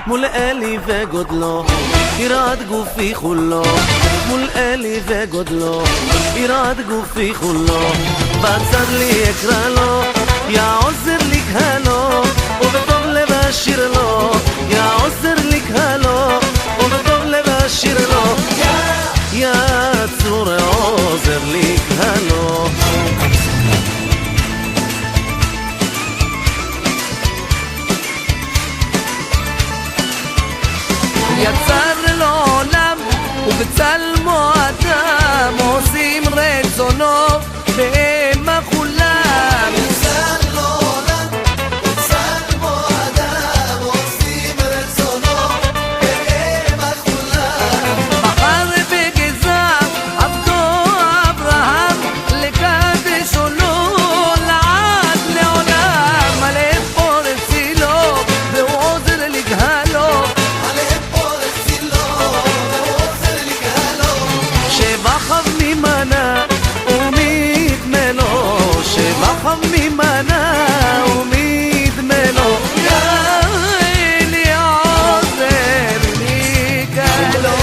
מול אלי וגודלו, ירעד גופי כולו, מול אלי וגודלו, ירעד גופי כולו, בצד לי אקרא לו, יא עוזר לי קהלו, ובטוב לב אשיר לו, יא עוזר לי קהלו, ובטוב לב אשיר לו, יא צור עוזר לי קהלו. יצר לו עולם ובצלמו אדם עושים רצונו והם כולם. יצר לו עולם ובצלמו אדם עושים רצונו והם כולם. בחר בגזע עבדו אברהם לקדש עולו לעד לעולם. הלב פורץ צילו והוא עוזר לגהלו, שבחב ממנה ומדמלו, שבחב ממנה ומדמלו, יא אלי עוזר לי קהלו.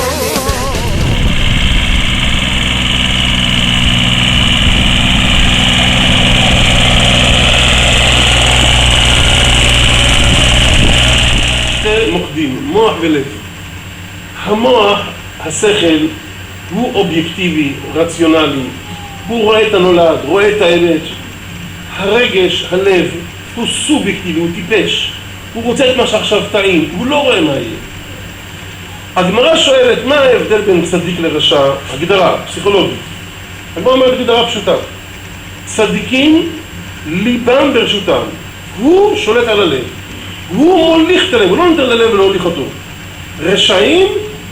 שתי מוקדים, מוח ולב. המוח, השכל, הוא אובייקטיבי, רציונלי, הוא רואה את הנולד, רואה את האמת. הרגש, הלב, הוא סובייקטיבי, הוא טיפש, הוא רוצה את מה שעכשיו טעים, הוא לא רואה מה יהיה. הגמרא שואלת, מה ההבדל בין צדיק לרשע? הגדרה, פסיכולוגית. הגמרא אומרת הגדרה פשוטה. צדיקים, ליבם ברשותם, הוא שולט על הלב, הוא מוליך את הלב, הוא לא נותן ללב ולא הוליך אותו. רשעים,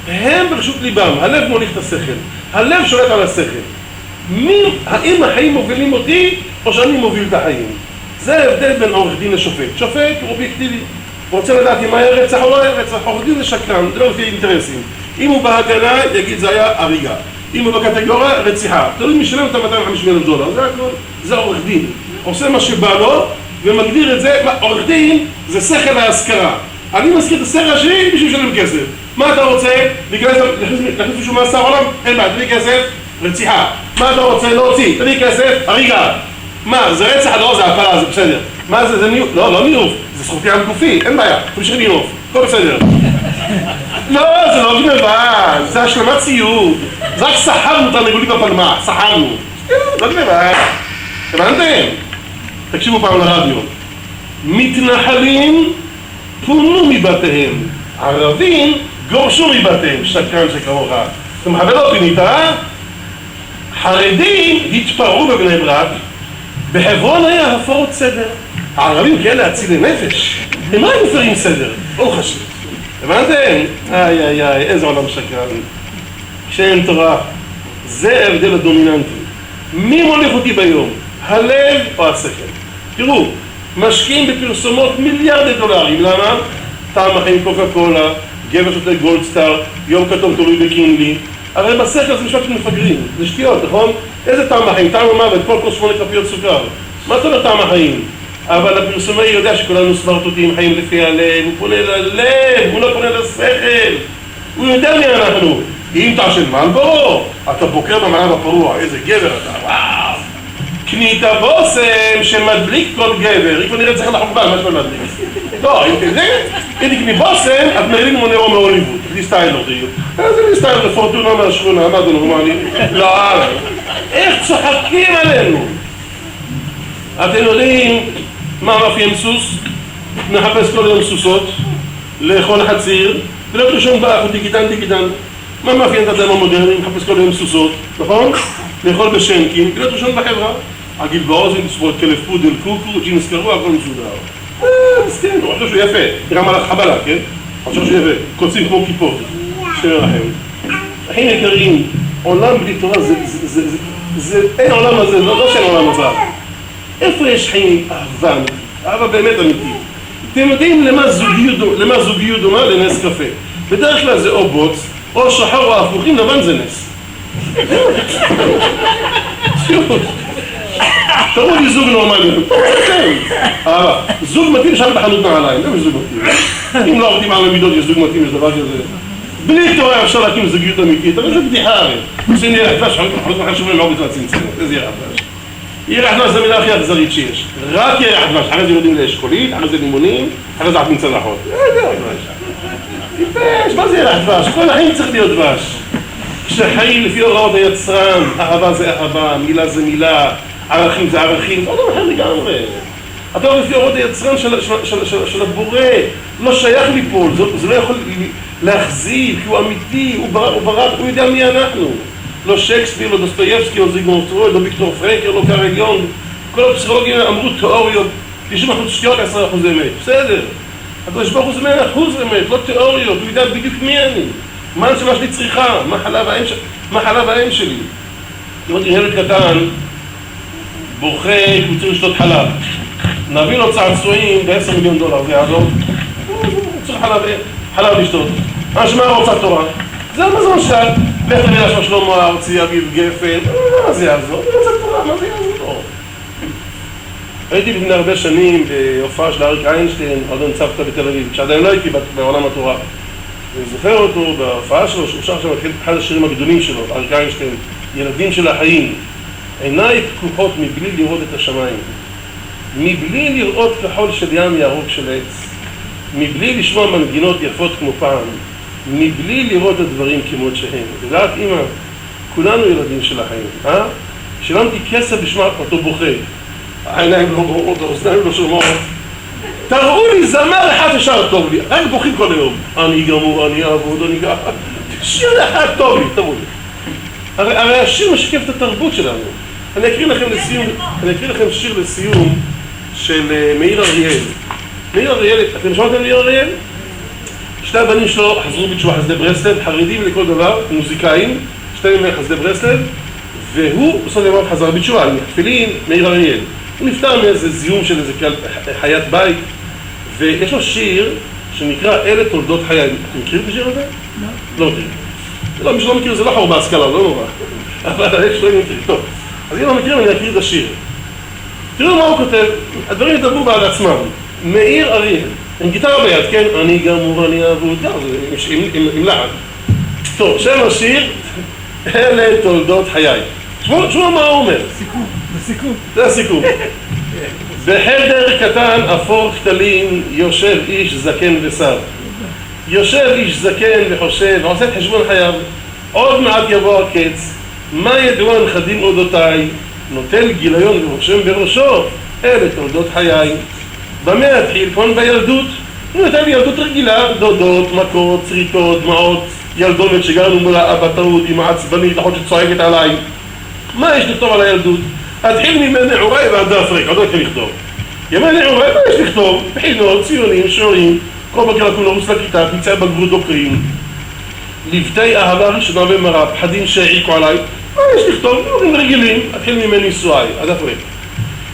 הם ברשות ליבם, הלב מוליך את השכל, הלב שולט על השכל. האם החיים מובילים אותי או שאני מוביל את החיים? זה ההבדל בין עורך דין לשופט. שופט הוא אובייקטיבי, הוא רוצה לדעת אם היה רצח או לא היה רצח. עורך דין זה שקרן, זה לא לפי אינטרסים. אם הוא בהגנה יגיד זה היה הריגה, אם הוא בקטגוריה רציחה, תלוי מי שלם את $250,000, זה הכל. זה עורך דין, עושה מה שבא לו ומגדיר את זה. עורך דין זה שכל להשכרה, אני מזכיר את השכל שלי בשביל לשלם כסף. מה אתה רוצה? להכניס מישהו מאסר עולם? אין בעיה, תביא כסף, רציחה. מה אתה רוצה? להוציא, תביא כסף, הריגה. מה, זה רצח? לא, זה הפלה, זה בסדר. מה זה? זה ניאוף? לא, לא ניאוף, זה זכותי עם גופי, אין בעיה, תמשיך ניאוף, הכל בסדר. לא, זה לא גנבה, זה השלמת ציוד, זה רק סחרנו את הנגולים בפלמה, סחרנו. לא גנבה, הבנתם? תקשיבו פעם לרדיו. מתנחלים פונו מבתיהם, ערבים גורשו מבתיהם, שקרן שכמוך. אתה מחבר לא פינית, חרדים התפרעו בבני ברק, בחברון היה הפרות סדר. הערבים כאלה אצילי נפש, הם רק מפרים סדר, לא חשוב. הבנתם? איי איי איי, איזה עולם שקרן. כשאין תורה, זה ההבדל הדומיננטי. מי מוליך אותי ביום? הלב או השכל? תראו, משקיעים בפרסומות מיליארדי דולרים, למה? טעם החיים קוקה קולה, גבר שותה גולדסטאר, יום כתוב תלוי בקינלי. הרי בשכל זה משפט של מפגרים, זה שטויות, נכון? איזה טעם החיים? טעם המוות, כל 8 כפיות סוכר. מה זאת אומרת טעם החיים? אבל הפרסומי יודע שכולנו סמרטוטים, חיים לפי הלב, הוא פונה ללב, הוא לא פונה לשכל. הוא יודע מי אנחנו. אם תעשן מלבורו, אתה בוקר במערב הפרוע, איזה גבר אתה, וואו. קנית בושם שמדליק כל גבר, אם נראה צריך לחוקבל, מה שלא מדליק. לא, אם תקני בושם, את מרימים מונרו מהוליווד, תקני סטיילר, זה לי סטיילר לפורטונה מהשכונה, מה זה נורמלי? לא, איך צוחקים עלינו? אתם יודעים מה מאפיין סוס? מחפש כל יום סוסות, לאכול חציר, ולא ראשון באח, דיגיטן. מה מאפיין את האדם המודרני? מחפש כל יום סוסות, נכון? לאכול בשנקים, ולא ראשון בחברה. עגיל באוזן, לספור את כלב פודל, קוקו, ג'ינס קרוע, הכל מסודר. מסכן, הוא חושב שהוא יפה, תראה מלאך חבלה, כן? הוא חושב שהוא יפה, קוצים כמו כיפות, שרחם. אחים יקרים, עולם בלי תורה זה אין עולם הזה, לא שאין עולם הזה. איפה יש חיים אהבה? אהבה באמת אמיתית. אתם יודעים למה זוגיות דומה? לנס קפה. בדרך כלל זה או בוץ, או שחור או הפוכים, לבן זה נס. תראו לי זוג נורמלי, זוג מתאים שם בחנות נעליים, זה זוג מתאים. אם לא עובדים על המידות, יש זוג מתאים, יש דבר כזה. בלי תורה אפשר להקים זוגיות אמיתית, אבל זה בדיחה הרי. עושים ירח דבש, חלוק מחשבים מאוד בצורה צנצנת, איזה ירח דבש? ירח דבש זה המילה הכי אכזרית שיש. רק ירח דבש, אחרי זה יורדים לאשכולית, אחרי זה לימונים, אחרי זה עטים צלחות. זה ירח דבש. טיפש, מה זה ירח דבש? כל החיים צריך להיות דבש. כשחיים לפי הוראות היצרן, אהבה זה אהבה, מילה זה מילה, ערכים זה ערכים, זה עוד אחר לגמרי. אתה לפי הוראות היצרן של הבורא, לא שייך ליפול, זה לא יכול להחזיב, כי הוא אמיתי, הוא ברק, הוא יודע מי אנחנו. לא שייקספיר, לא דוסטויבסקי, לא זיגמונד פרויד, לא ויקטור פרנקל, לא קארל יונג. כל הפסיכולוגים אמרו תיאוריות, 90% שטויות, 10% אמת. בסדר. הקדוש ברוך הוא זה 100% אמת, לא תיאוריות, הוא יודע בדיוק מי אני. מה הנשמה שלי צריכה? מה חלב האם שלי? לראות ילד קטן, בוכה, הוא צריך לשתות חלב. נביא לו צעצועים ב$10 מיליון, זה יעזור. הוא צריך חלב לשתות. הנשמה רוצה תורה. זה המזון של, לך תמילה של שלמה הארצי, אביב גפן, מה זה יעזור? הוא רוצה תורה, מה זה יעזור? הייתי לפני הרבה שנים בהופעה של אריק איינשטיין, אדון צוותא בתל אביב, כשעדיין לא הייתי בעולם התורה. אני זוכר אותו בהופעה שלו, שהוא שר שם אחד השירים הגדולים שלו, אריק איינשטיין, ילדים של החיים. עיניי פקוחות מבלי לראות את השמיים, מבלי לראות כחול של ים ירוק של עץ, מבלי לשמוע מנגינות יפות כמו פעם, מבלי לראות את הדברים כמות שהם. ודעת אמא, כולנו ילדים של החיים, שילמתי כסף בשמע אותו בוכה, העיניים לא רואות, האוזניים לא שומעות. תראו לי זמר אחד ששר טוב לי, רק בוכים כל היום. אני גמור, אני אעבוד, אני גאה. שיר אחד טוב לי, תראו לי. הרי השיר משקף את התרבות שלנו. אני אקריא לכם שיר לסיום של מאיר אריאל. מאיר אריאל, אתם שמעתם מאיר אריאל? שתי הבנים שלו חזרו בתשובה, חסדי ברסלב, חרדים לכל דבר, מוזיקאים, שתיים חסדי ברסלב, והוא בסוף דבר חזר בתשובה, עם תפילין, מאיר אריאל. הוא נפטר מאיזה זיהום של איזה חיית בית, ויש לו שיר שנקרא אלה תולדות חיי. אתם מכירים את השיר הזה? לא. לא מכירים. לא, מי שלא מכיר זה לא חור בהשכלה, לא נורא. אבל יש לו מכיר. טוב, אז אם לא מכירים אני אקריא את השיר. תראו מה הוא כותב, הדברים ידברו בעד עצמם. מאיר אריאל, עם גיטרה ביד, כן? אני גמור, אני אעבוד, עם לעד. טוב, שם השיר, אלה תולדות חיי. תשמעו מה הוא אומר. בסיכום. זה הסיכום. בחדר קטן אפור כתלים יושב איש זקן ושר. יושב איש זקן וחושב, ועושה את חשבון חייו. עוד מעט יבוא הקץ. מה ידעו הנכדים אודותיי? נוטל גיליון ורושם בראשו. אלה תולדות חיי. במה התחיל? כאן בילדות. הוא נתן לי ילדות רגילה, דודות, מכות, צריטות, דמעות, ילדונת שגרנו מול האבא טעות עם העצבנית, אחות שצועקת עליי. מה יש לכתוב על הילדות? התחיל ממני נעוריי ועד דף ריק, עוד לא התחיל לכתוב. ימי נעוריי, מה יש לכתוב? בחינות, ציונים, שיעורים, כל בוקר לקום לרוץ לכיתה, פיצי בגרות דוקרים. לבטי אהבה ראשונה במראה, פחדים שהעיקו עליי. מה יש לכתוב? דברים רגילים, התחיל ממני נישואי, הדף ריק.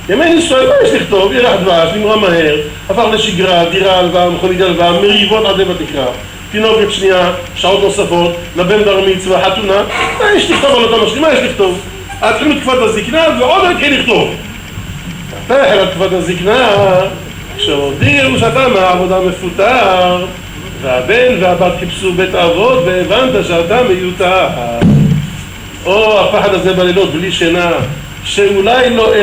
ימי נישואי, מה יש לכתוב? ירח דבש, נמרא מהר, הפך לשגרה, דירה הלוואה, מכונית הלוואה, מריבות עד בתקרה. תינוקת שנייה, שעות נוספות, לבן בר מצווה, חתונה. מה יש לכתוב על אותם השני? מה יש לכתוב? התחיל מתקופת הזקנה ועוד התחיל לכתוב. אתה החל תקופת הזקנה, כשהודיעו שאתה מהעבודה מפוטר, והבן והבת חיפשו בית אבות והבנת שאתה מיותר. או הפחד הזה בלילות בלי שינה, שאולי לא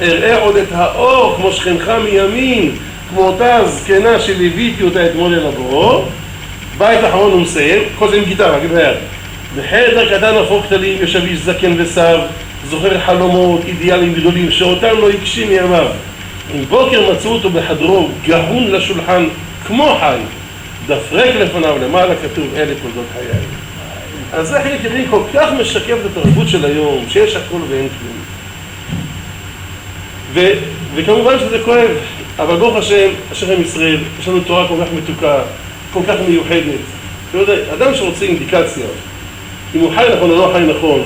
אראה עוד את האור כמו שכנך מימין, כמו אותה זקנה שליוויתי אותה אתמול אל הבוא. בית אחרון הוא מסיים, כל זה עם גיטרה, ביד. בחדר קטן אפור כתלים יושב איש זקן ושר, זוכר חלומות, אידיאלים גדולים שאותם לא הגשים מימיו. עם בוקר מצאו אותו בחדרו, גהון לשולחן כמו חי, דף ריק לפניו, למעלה כתוב אלה תולדות חיי. אז זה חלק ידעים כל כך משקף את התרבות של היום, שיש הכל ואין כלום. וכמובן שזה כואב, אבל ברוך השם, אשר עם ישראל, יש לנו תורה כל כך מתוקה, כל כך מיוחדת. אתה יודע, אדם שרוצה אינדיקציה, אם הוא חי נכון או לא חי נכון,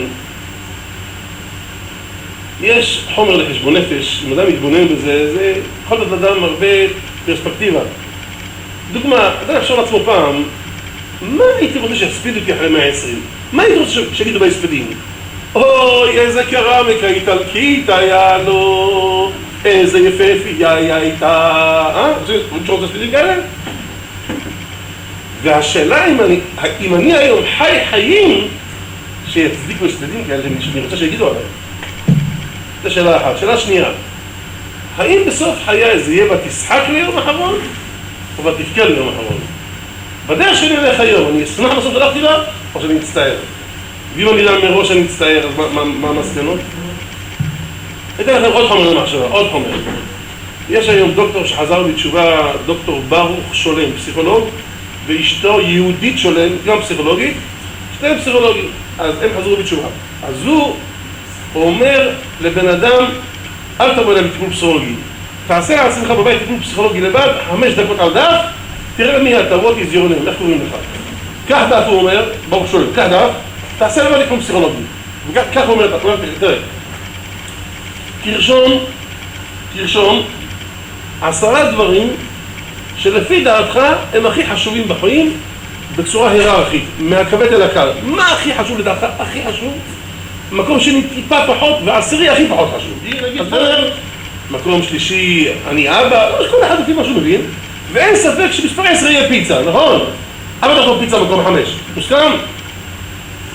יש חומר לחשבון נפש, אם אדם מתבונן בזה, זה יכול להיות אדם הרבה פרספקטיבה. דוגמה, אדם אפשר לעצמו פעם, מה הייתי רוצה שיספיד אותי אחרי 120? מה הייתי רוצה שיגידו בהספדים? אוי, איזה קרמיקה איטלקית היה לו, איזה יפהפייה היא הייתה, מישהו רוצה שתדעים כאלה? והשאלה אם אני היום חי חיים שיצדיקו שתדעים כאלה שאני רוצה שיגידו עליהם. זו שאלה אחת. שאלה שנייה, האם בסוף חיי זה יהיה ותשחק ליום אחרון או ותבכה ליום אחרון? בדרך שלי הולך היום, אני אשמח בסוף הלכתי לה או שאני אצטער? ואם אני יודע מראש שאני אצטער, אז מה המסקנות? אתן לכם עוד חומר למחשבה, עוד חומר. יש היום דוקטור שחזר בתשובה, דוקטור ברוך שולם, פסיכולוג, ואשתו יהודית שולם, גם פסיכולוגית, שניהם פסיכולוגים, אז הם חזרו בתשובה. אז הוא אומר לבן אדם, אל תבוא אליהם טיפול פסיכולוגי, תעשה לעצמך בבית טיפול פסיכולוגי לבד, 5 דקות על דף, תראה מי אתה, what is your name, איך קוראים לך? קח דף, הוא אומר, ברוך שולם, קח דף, תעשה לבד טיפול פסיכולוגי. וכך הוא אומר, תראה, תרשום 10 דברים שלפי דעתך הם הכי חשובים בחיים בצורה היררכית, מהכבד אל הקל. מה הכי חשוב לדעתך? הכי חשוב? מקום שני טיפה פחות, והעשירי הכי פחות חשוב. מקום שלישי, אני אבא, לא, כל אחד לפי מה שהוא מבין, ואין ספק שמספר 10 יהיה פיצה, נכון? אבא תאכול פיצה במקום 5, מוסכם?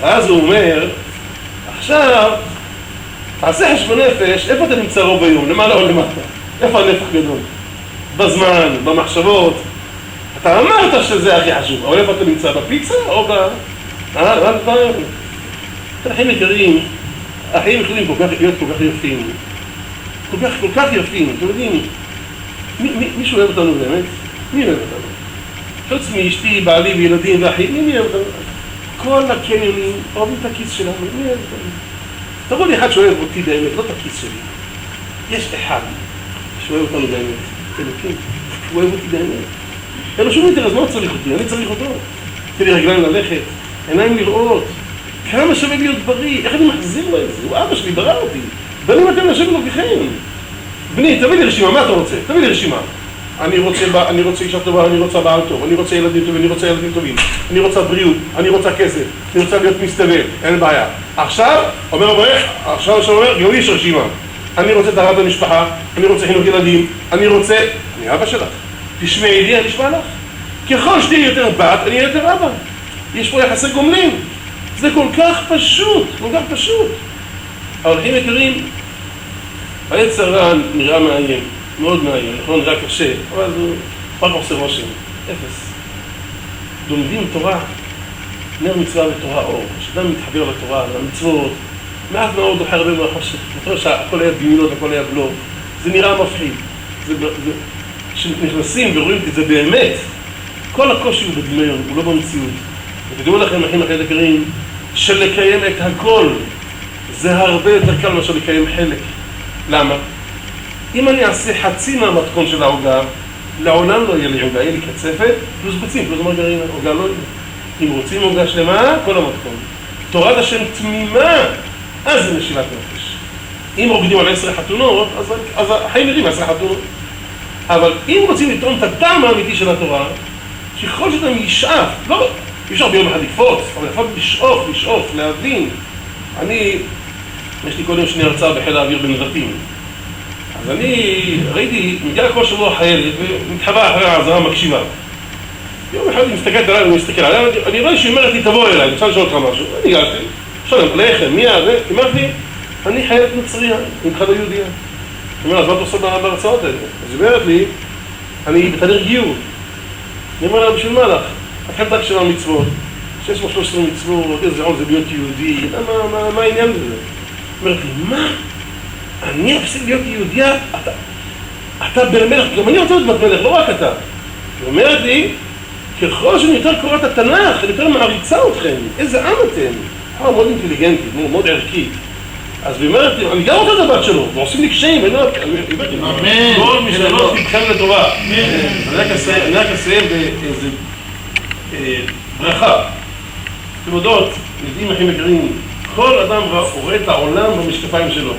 אז הוא אומר, עכשיו, תעשה חשבון נפש, איפה אתה נמצא רוב היום? למעלה או למטה? איפה הנפח גדול? בזמן, במחשבות. אתה אמרת שזה הכי חשוב, אבל איפה אתה נמצא? בפיצה או ב... החיים יקרים, החיים יכולים להיות כל כך יפים. כל כך יפים, אתם יודעים, מישהו אוהב אותנו באמת? מי אוהב אותנו? חוץ מאשתי, בעלי וילדים ואחים, מי אוהב אותנו? כל הקניונים אוהבים את הכיס שלנו, מי אוהב אותנו? תראו לי אחד שאוהב אותי באמת, לא את הכיס שלי. יש אחד שאוהב אותנו באמת, אלוקים, הוא אוהב אותי באמת. אין לו שום אינטרס, מה הוא צריך אותי? אני צריך אותו. תן לי רגליים ללכת, עיניים לראות. כמה שווה להיות בריא, איך אני מחזיר לו את זה? הוא אבא שלי, ברא אותי. בנים אתם לשבת לוקחים. בני, תביא לי רשימה, מה אתה רוצה? תביא לי רשימה. אני רוצה אישה טובה, אני רוצה בעל טוב, אני רוצה ילדים טובים, אני רוצה ילדים טובים, אני רוצה בריאות, אני רוצה כסף, אני רוצה להיות מסתובב, אין בעיה. עכשיו, אומר אברך, עכשיו שאומר, גם לי יש רשימה. אני רוצה טהרת המשפחה, אני רוצה חינוך ילדים, אני אבא שלך. תשמעי לי, אני אשמע לך. ככל שתהיה יותר בת, אני אהיה יותר אבא. יש פה יחסי גומלין. זה כל כך פשוט, כל כך פשוט. אבל אחים יקרים, היצר רע נראה מאיים, מאוד מאיים, נכון? נראה קשה, אבל הוא רק עושה רושם, אפס. לומדים תורה, נר מצווה ותורה אור, כשאדם מתחבר לתורה, למצוות, מעט מאוד דוחה הרבה מהחושך, אתה רואה שהכל היה דמיונות, הכל היה בלוף, זה נראה מפחיד. כשנכנסים ורואים את זה באמת, כל הקושי הוא בדמיון, הוא לא במציאות. ותדעו לכם, אחים יקרים, שלקיים את הכל זה הרבה יותר קל מאשר לקיים חלק. למה? אם אני אעשה חצי מהמתכון של העוגה, לעולם לא יהיה לי עוגה, יהיה לי קצפת, פלוס ביצים, פלוס מרגרינה, עוגה לא יהיה. אם רוצים עוגה שלמה, כל המתכון. תורת השם תמימה, אז זה נשילת נפש. אם רוקדים על 10 חתונות, אז החיים נראים 10 חתונות. אבל אם רוצים לטעום את הטעם האמיתי של התורה, שכל שאתם ישאף, לא, אי אפשר ביום אחד לקפוץ, אבל לפעמים לשאוף, להבין. יש לי קודם שני הרצאה בחיל האוויר בנבטים. אז אני ראיתי, מגיעה כל שבוע חיילת, ומתחבאה אחרי העזרה מקשיבה. יום אחד היא מסתכלת עליי, אני רואה שהיא אומרת לי, תבוא אליי, אני רוצה לשאול אותך משהו. אני הגעתי, שלום, לחם, מי זה? אמרתי, אני חיילת נוצריה, עם חד היהודיה. אני אומר, אז מה אתה עושה בהרצאות האלה? אז היא אומרת לי, אני בתהליך גיור. אני אומר לה, בשביל מה לך? התחלת רק 7 מצוות, 613 מצוות, איזה עול זה להיות יהודי, מה העניין בזה? אומרת לי, מה? אני אפסיק להיות יהודיה? אתה בן מלך, גם אני רוצה להיות בת מלך, לא רק אתה. היא אומרת לי, ככל שאני יותר קוראת התנ"ך, אני יותר מעריצה אתכם, איזה עם אתם? מאוד אינטליגנטית, מאוד ערכית. אז היא אומרת לי, אני גם רוצה את הבת שלו, ועושים לי קשיים, ואני אומרת, אמן, כל משלוש תתכם לטובה. אני רק אסיים באיזה ברכה. אתם יודעות, יודעים אחים יקרים, כל אדם רואה את העולם במשקפיים שלו.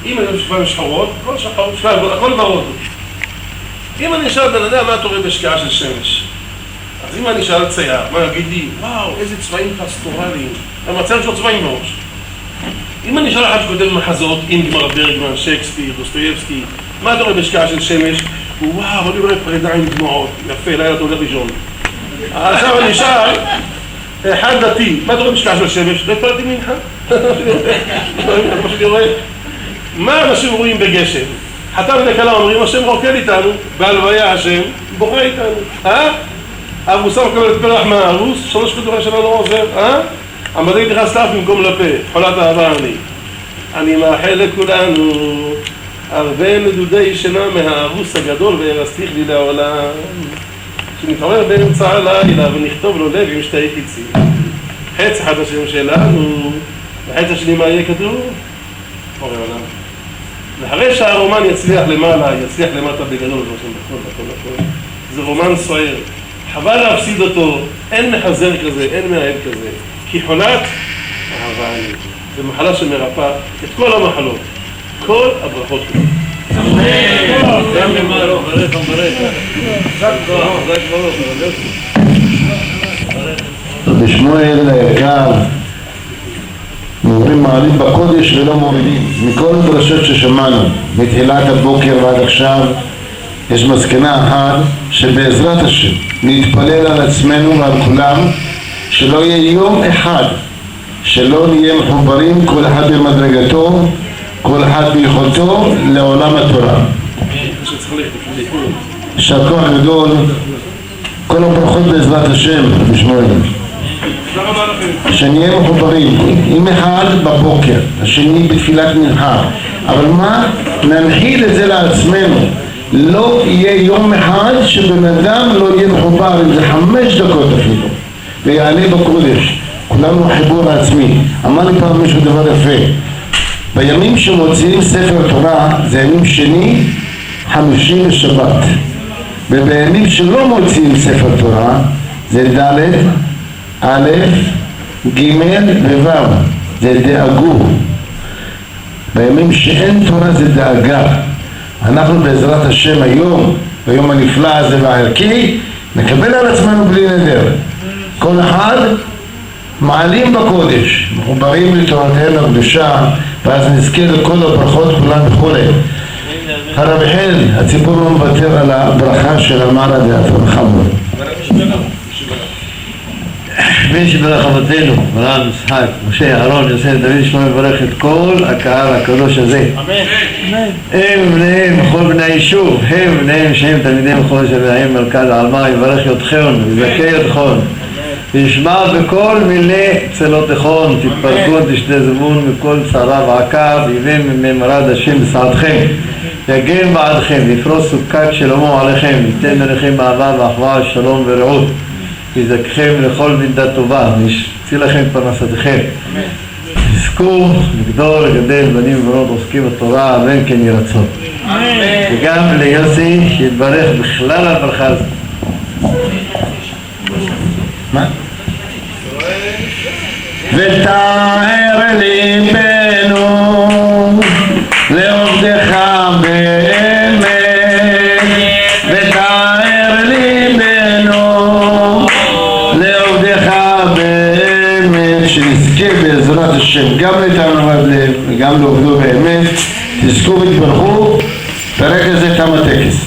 אם אני משקפיים שחורות, הכל שחור, הכל ורוד. אם אני אשאל בן אדם, מה אתה רואה בשקיעה של שמש? אז אם אני אשאל צייר, מה יגיד לי, וואו, איזה צבעים פסטורליים. אני מצא לו צבעים בראש. אם אני שואל אחד שכותב מחזות, אינגמר ברגמן, שייקספיר, דוסטויבסקי, מה אתה רואה בשקעה של שמש? וואו, אני רואה פרידה עם דמעות, יפה, לילה אתה הולך לישון. עכשיו אני אשאל, אחד דתי, מה אתה רואה בשקעה של שמש? לא התפללתי מנחה? מה שאני רואה? מה אנשים רואים בגשם? חתן וכלה אומרים, השם רוקד איתנו, בהלוויה השם בוכה איתנו. ארוסה מקבל את פרח מהארוס, 3 כדורי שנה לא עוזר, המדעי נכנס לאף במקום לפה, חולת אהבה אני מאחל לכולנו הרבה נדודי שינה מהארוס הגדול והרסתיך לי לעולם, שנתעורר באמצע הלילה ונכתוב לו לב עם 2 חיצים, חץ אחד השם שלנו וחץ השני מה יהיה כתוב? אורי עולם. ואחרי שהרומן יצליח למעלה, יצליח למטה בגדול, זה רומן סוער, חבל להפסיד אותו, אין מחזר כזה, אין מאהב כזה, כי חולת אהבה אני, זה מחלה שמרפא את כל המחלות, כל הברכות שלו. גם למעלה, ברך, בשמואל היקר אומרים מעלים בקודש ולא מורידים. מכל הדרשות ששמענו מתחילת הבוקר ועד עכשיו יש מסקנה אחת, שבעזרת השם נתפלל על עצמנו ועל כולם שלא יהיה יום אחד שלא נהיה מחוברים, כל אחד במדרגתו, כל אחד ביכולתו לעולם התורה. יישר כוח גדול, כל הברכות בעזרת השם בשמואל. שנהיה מחוברים, עם אחד בבוקר, השני בתפילת מנחה, אבל מה? ננחיל את זה לעצמנו, לא יהיה יום אחד שבן אדם לא יהיה מחובר, אם זה 5 דקות אפילו, ויעלה בקודש. כולנו חיבור לעצמי. אמר לי פעם מישהו דבר יפה, בימים שמוציאים ספר תורה זה ימים שני, 50 ושבת, ובימים שלא מוציאים ספר תורה זה ד' א', ג' וו', זה דאגו. בימים שאין תורה זה דאגה. אנחנו בעזרת השם היום, ביום הנפלא הזה והערכי, נקבל על עצמנו בלי נדר. כל אחד מעלים בקודש, מחוברים לתורתנו הקדושה, ואז נזכה לכל הברכות כולם וכולי. הרב חן, הציבור לא מוותר על הברכה של המרא דאתרא חמור. מי שברך אבותינו, אברהם, יצחק, משה, אהרון, יוסף, דוד, שלמה, מברך את כל הקהל הקדוש הזה. הם בניהם וכל בני היישוב, הם בניהם שהם תלמידיהם וכל שבהם מרכז העלמא, יברך יותכם ויזכה יותכם, וישמע בכל מילי צלותיכם, תתפרקו תשתה זמון מכל צרה ועקב, יביא ממרד השם בסעדכם, יגן בעדכם, יפרוס סוכת שלמה עליכם, ייתן עליכם אהבה ואחווה, שלום ורעות, יזככם לכל מידה טובה, ויציל לכם פרנסתכם. תזכו לגדול, לגדל בנים ובנות עוסקים בתורה, אמן כן יהי רצון. וגם ליוסי שיתברך בכלל הברכה הזאת. מה? ותאר ליבנו לעובדך באמת, ותאר ליבנו לעובדך באמת, שנזכה בעזרת השם גם לתענוות לב וגם לעובדו באמת. תזכו ותברכו. ברגע זה תם הטקס.